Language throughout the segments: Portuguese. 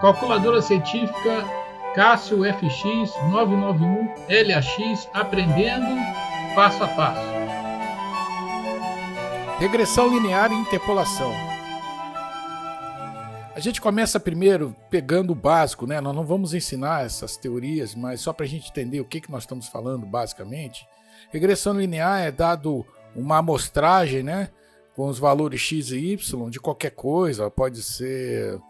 Calculadora científica Cássio FX 991 LAX, aprendendo passo a passo. Regressão linear e interpolação. A gente começa primeiro pegando o básico, né? Nós não vamos ensinar essas teorias, mas só para a gente entender o que nós estamos falando basicamente. Regressão linear é dado uma amostragem, né? Com os valores x e y de qualquer coisa, pode ser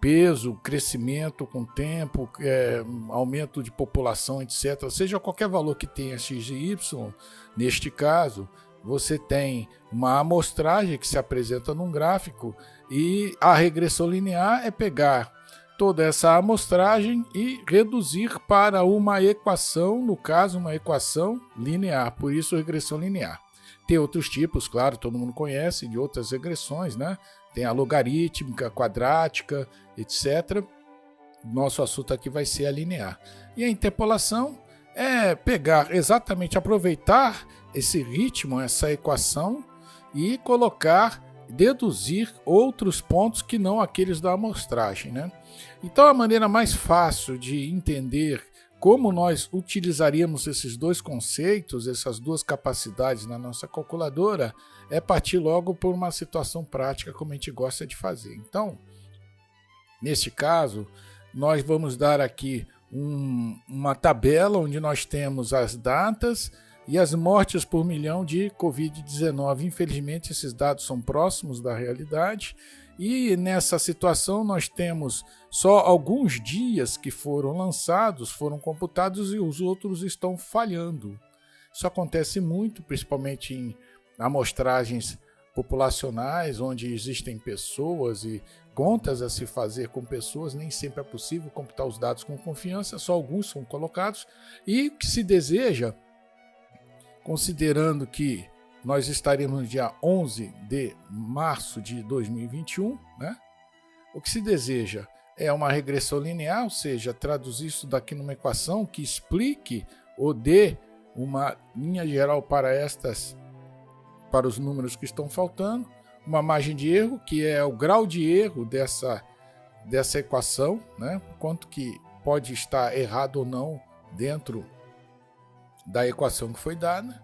peso, crescimento com tempo, aumento de população, etc. Seja qualquer valor que tenha x e y, neste caso, você tem uma amostragem que se apresenta num gráfico e a regressão linear é pegar toda essa amostragem e reduzir para uma equação, no caso, uma equação linear, por isso regressão linear. Tem outros tipos, claro, todo mundo conhece, de outras regressões, né? Tem a logarítmica, quadrática, etc. Nosso assunto aqui vai ser a linear. E a interpolação é pegar exatamente, aproveitar esse ritmo, essa equação e colocar, deduzir outros pontos que não aqueles da amostragem, né? Então a maneira mais fácil de entender como nós utilizaríamos esses dois conceitos, essas duas capacidades na nossa calculadora, é partir logo por uma situação prática como a gente gosta de fazer. Então, neste caso, nós vamos dar aqui uma tabela onde nós temos as datas e as mortes por milhão de Covid-19. Infelizmente, esses dados são próximos da realidade. E nessa situação nós temos só alguns dias que foram lançados, foram computados e os outros estão falhando. Isso acontece muito, principalmente em amostragens populacionais, onde existem pessoas e contas a se fazer com pessoas, nem sempre é possível computar os dados com confiança, só alguns são colocados. E o que se deseja, considerando que nós estaremos no dia 11 de março de 2021, né? O que se deseja é uma regressão linear, ou seja, traduzir isso daqui numa equação que explique ou dê uma linha geral para os números que estão faltando, uma margem de erro, que é o grau de erro dessa equação, né? Quanto que pode estar errado ou não dentro da equação que foi dada.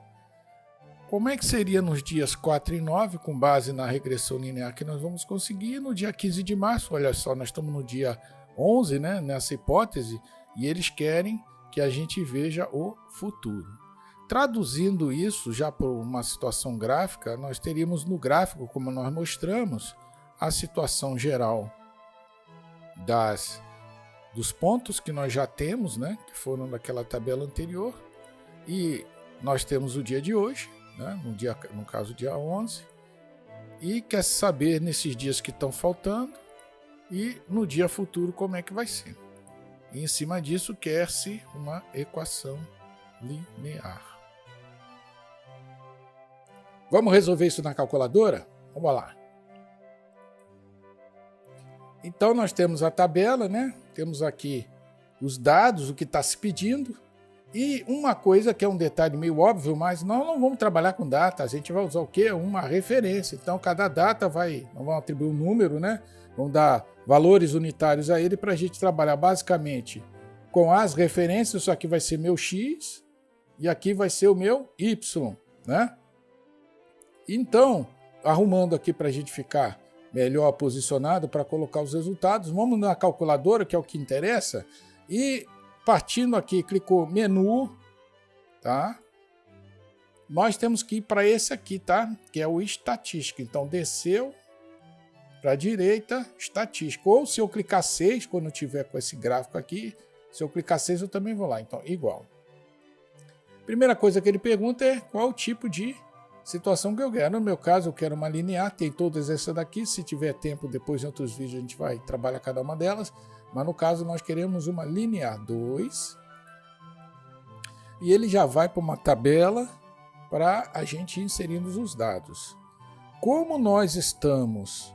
Como é que seria nos dias 4 e 9, com base na regressão linear que nós vamos conseguir no dia 15 de março? Olha só, nós estamos no dia 11, né, nessa hipótese, e eles querem que a gente veja o futuro. Traduzindo isso já para uma situação gráfica, nós teríamos no gráfico, como nós mostramos, a situação geral dos pontos que nós já temos, né, que foram daquela tabela anterior, e nós temos o dia de hoje, né, no caso dia 11, e quer saber nesses dias que estão faltando e no dia futuro como é que vai ser. E em cima disso quer-se uma equação linear. Vamos resolver isso na calculadora? Vamos lá. Então nós temos a tabela, né? Temos aqui os dados, o que está se pedindo. E uma coisa que é um detalhe meio óbvio, mas nós não vamos trabalhar com data, a gente vai usar o quê? Uma referência. Então cada data nós vamos atribuir um número, né? Vamos dar valores unitários a ele para a gente trabalhar basicamente com as referências. Isso aqui vai ser meu X e aqui vai ser o meu Y, né? Então, arrumando aqui para a gente ficar melhor posicionado para colocar os resultados, vamos na calculadora, que é o que interessa, e partindo aqui, clicou menu, tá? Nós temos que ir para esse aqui, tá? Que é o estatística. Então, desceu para a direita, estatística. Ou se eu clicar 6, quando eu tiver com esse gráfico aqui, se eu clicar 6, eu também vou lá. Então, igual. Primeira coisa que ele pergunta é qual o tipo de situação que eu quero. No meu caso, eu quero uma linear, tem todas essas daqui. Se tiver tempo, depois em outros vídeos a gente vai trabalhar cada uma delas. Mas no caso nós queremos uma linear 2 e ele já vai para uma tabela para a gente inserindo os dados. Como nós estamos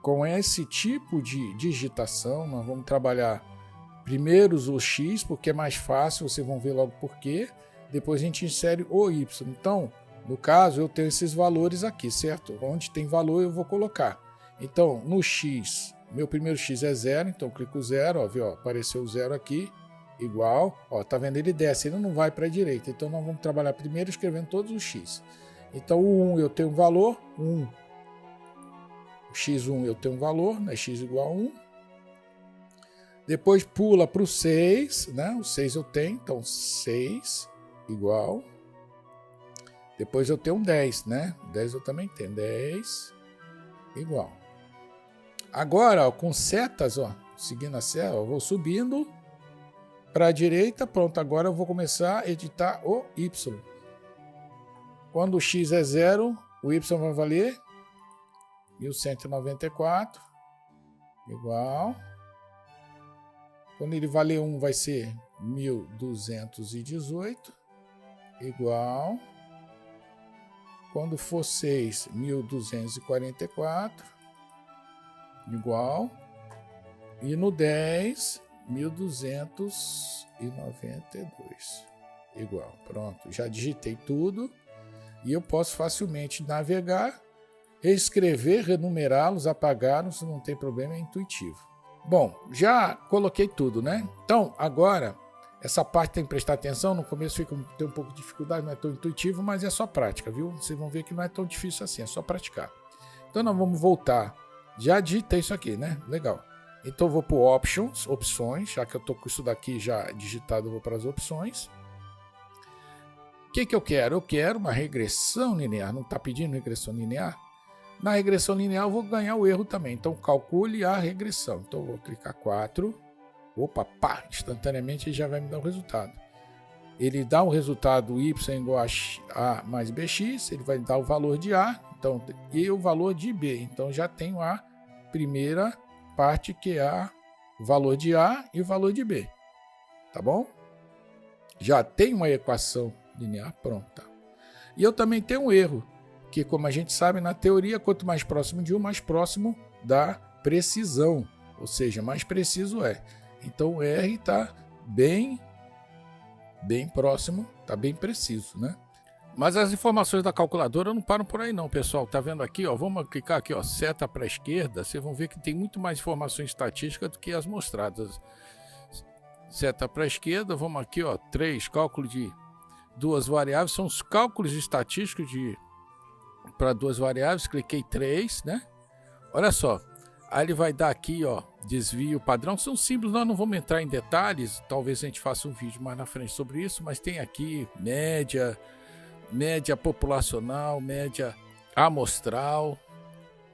com esse tipo de digitação, nós vamos trabalhar primeiro o X, porque é mais fácil, vocês vão ver logo por quê. Depois a gente insere o Y. Então, no caso, eu tenho esses valores aqui, certo? Onde tem valor eu vou colocar. Então, no X, meu primeiro x é 0, então eu clico 0, ó, viu, ó, apareceu o 0 aqui, igual, ó, tá vendo? Ele desce, ele não vai para a direita, então nós vamos trabalhar primeiro escrevendo todos os x. Então o 1 eu tenho um valor, 1, o x1 eu tenho um valor, né, x igual a 1. Depois pula para o 6, né, o 6 eu tenho, então 6 igual. Depois eu tenho um 10, né, 10 eu também tenho, 10 igual. Agora, ó, com setas, ó, seguindo a seta, eu vou subindo para a direita, pronto, agora eu vou começar a editar o y. Quando o x é 0, o y vai valer 1194, igual. Quando ele valer 1, vai ser 1218, igual. Quando for 6, 1244, igual. E no 10, 1292, igual. Pronto, já digitei tudo e eu posso facilmente navegar, reescrever, renumerá-los, apagá-los, não tem problema, é intuitivo. Bom, já coloquei tudo, né? Então, agora, essa parte tem que prestar atenção, no começo tem um pouco de dificuldade, não é tão intuitivo, mas é só prática, viu? Vocês vão ver que não é tão difícil assim, é só praticar. Então, nós vamos voltar. Já digitei isso aqui, né? Legal. Então, eu vou para o Options, opções, já que eu estou com isso daqui já digitado, eu vou para as opções. O que eu quero? Eu quero uma regressão linear. Não está pedindo regressão linear? Na regressão linear eu vou ganhar o erro também. Então calcule a regressão. Então eu vou clicar 4. Opa, pá, instantaneamente ele já vai me dar o resultado. Ele dá o resultado y igual a mais bx, ele vai dar o valor de a, então, e o valor de b. Então já tenho a primeira parte que é o valor de a e o valor de b. Tá bom? Já tem uma equação linear pronta. E eu também tenho um erro, que como a gente sabe na teoria, quanto mais próximo de 1, mais próximo da precisão, ou seja, mais preciso é. Então o R está bem próximo, está bem preciso, né? Mas as informações da calculadora não param por aí não, pessoal. Tá vendo aqui, ó? Vamos clicar aqui, ó, seta para a esquerda, vocês vão ver que tem muito mais informações estatísticas do que as mostradas. Seta para a esquerda, vamos aqui, ó, 3, cálculo de duas variáveis, são os cálculos estatísticos para duas variáveis, cliquei 3, né? Olha só, aí ele vai dar aqui, ó, desvio padrão, são simples, nós não vamos entrar em detalhes, talvez a gente faça um vídeo mais na frente sobre isso, mas tem aqui média populacional, média amostral,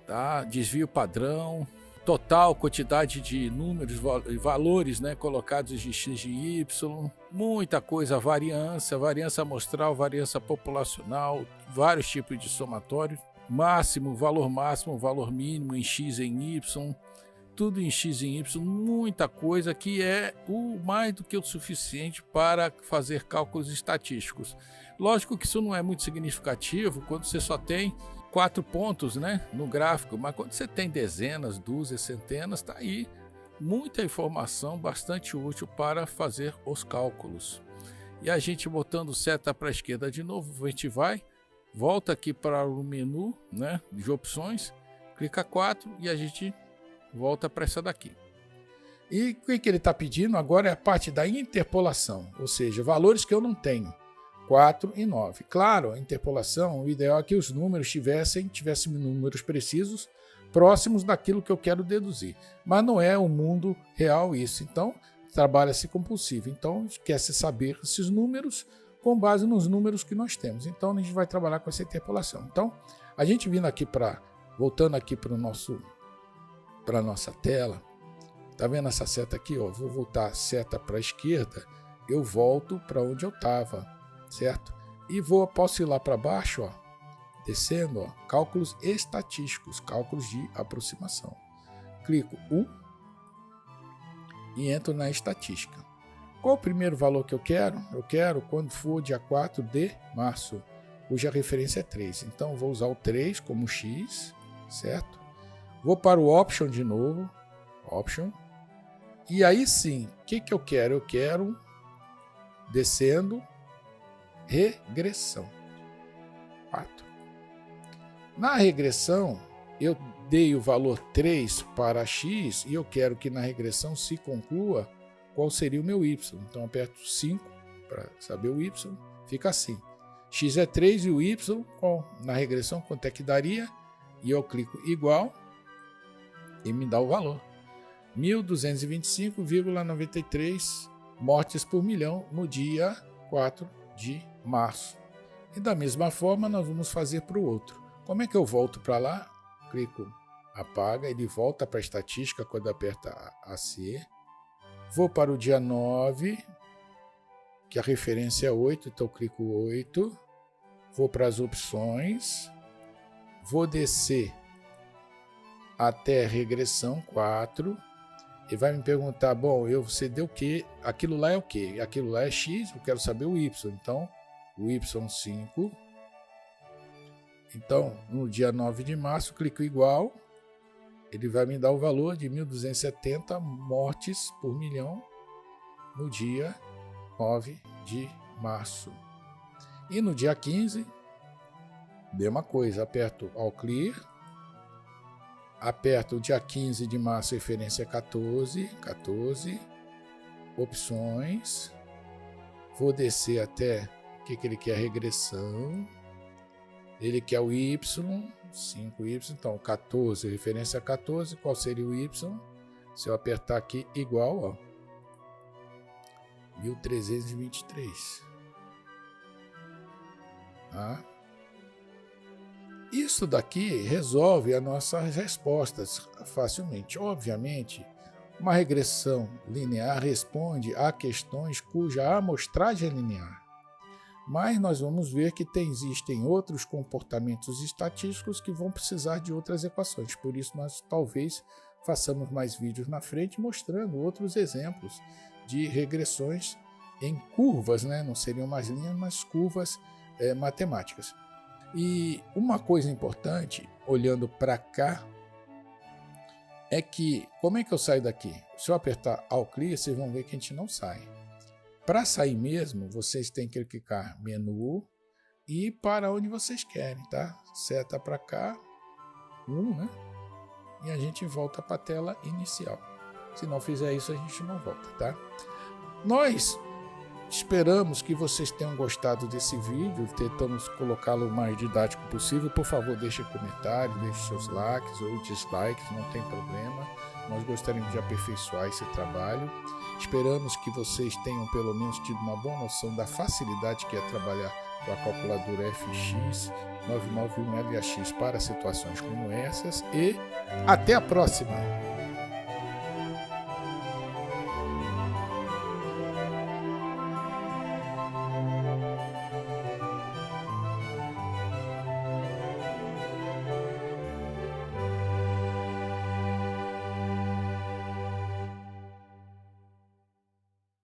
tá? Desvio padrão, total quantidade de números, valores, né, colocados de x e y, muita coisa, variância amostral, variância populacional, vários tipos de somatório, máximo, valor mínimo em x e em y, tudo em x e em y, muita coisa que é o mais do que o suficiente para fazer cálculos estatísticos. Lógico que isso não é muito significativo quando você só tem 4 pontos, né, no gráfico, mas quando você tem dezenas, dúzias, centenas, está aí muita informação bastante útil para fazer os cálculos. E a gente botando seta para a esquerda de novo, a gente volta aqui para o menu, né, de opções, clica 4 e a gente volta para essa daqui. E o que ele está pedindo agora é a parte da interpolação, ou seja, valores que eu não tenho. 4 e 9. Claro, a interpolação, o ideal é que os números tivessem números precisos, próximos daquilo que eu quero deduzir. Mas não é o mundo real isso. Então, trabalha-se com possível. Então, quer-se saber esses números com base nos números que nós temos. Então, a gente vai trabalhar com essa interpolação. Então, a gente vindo aqui voltando aqui para a nossa tela, tá vendo essa seta aqui? Ó? Vou voltar a seta para a esquerda, eu volto para onde eu estava. Certo? E posso ir lá para baixo, ó, descendo, ó, cálculos estatísticos, cálculos de aproximação. Clico U e entro na estatística. Qual o primeiro valor que eu quero? Eu quero quando for dia 4 de março, cuja referência é 3. Então vou usar o 3 como X, certo? Vou para o Option de novo, Option. E aí sim, o que eu quero? Eu quero, descendo, regressão. 4. Na regressão, eu dei o valor 3 para x e eu quero que na regressão se conclua qual seria o meu y. Então aperto 5 para saber o y, fica assim. X é 3 e o y, na regressão, quanto é que daria? E eu clico igual e me dá o valor. 1.225,93 mortes por milhão no dia 4 de março. E da mesma forma nós vamos fazer para o outro. Como é que eu volto para lá? Clico apaga, ele volta para a estatística quando aperta AC. Vou para o dia 9, que a referência é 8, então eu clico 8. Vou para as opções. Vou descer até regressão 4. E vai me perguntar, bom, você deu o quê? Aquilo lá é o quê? Aquilo lá é x, eu quero saber o y. Então, o y5. Então, no dia 9 de março, clico igual. Ele vai me dar o valor de 1.270 mortes por milhão no dia 9 de março. E no dia 15, mesma coisa, aperto All Clear. Aperto o dia 15 de março, referência 14, opções. Vou descer até o que ele quer, regressão. Ele quer o y, 5y, então 14, referência 14, qual seria o y? Se eu apertar aqui igual, ó, 1.323. Tá? Isso daqui resolve as nossas respostas facilmente. Obviamente, uma regressão linear responde a questões cuja amostragem é linear. Mas nós vamos ver que existem outros comportamentos estatísticos que vão precisar de outras equações. Por isso, nós talvez façamos mais vídeos na frente mostrando outros exemplos de regressões em curvas, né? Não seriam mais linhas, mas curvas matemáticas. E uma coisa importante, olhando para cá, é que, como é que eu saio daqui? Se eu apertar All Clear, vocês vão ver que a gente não sai. Para sair mesmo, vocês têm que clicar menu e para onde vocês querem, tá? Seta para cá, né? E a gente volta para a tela inicial. Se não fizer isso, a gente não volta, tá? Nós esperamos que vocês tenham gostado desse vídeo, tentamos colocá-lo o mais didático possível. Por favor, deixe comentários, deixe seus likes ou dislikes, não tem problema. Nós gostaríamos de aperfeiçoar esse trabalho. Esperamos que vocês tenham pelo menos tido uma boa noção da facilidade que é trabalhar com a calculadora FX 991 LAX para situações como essas. E até a próxima!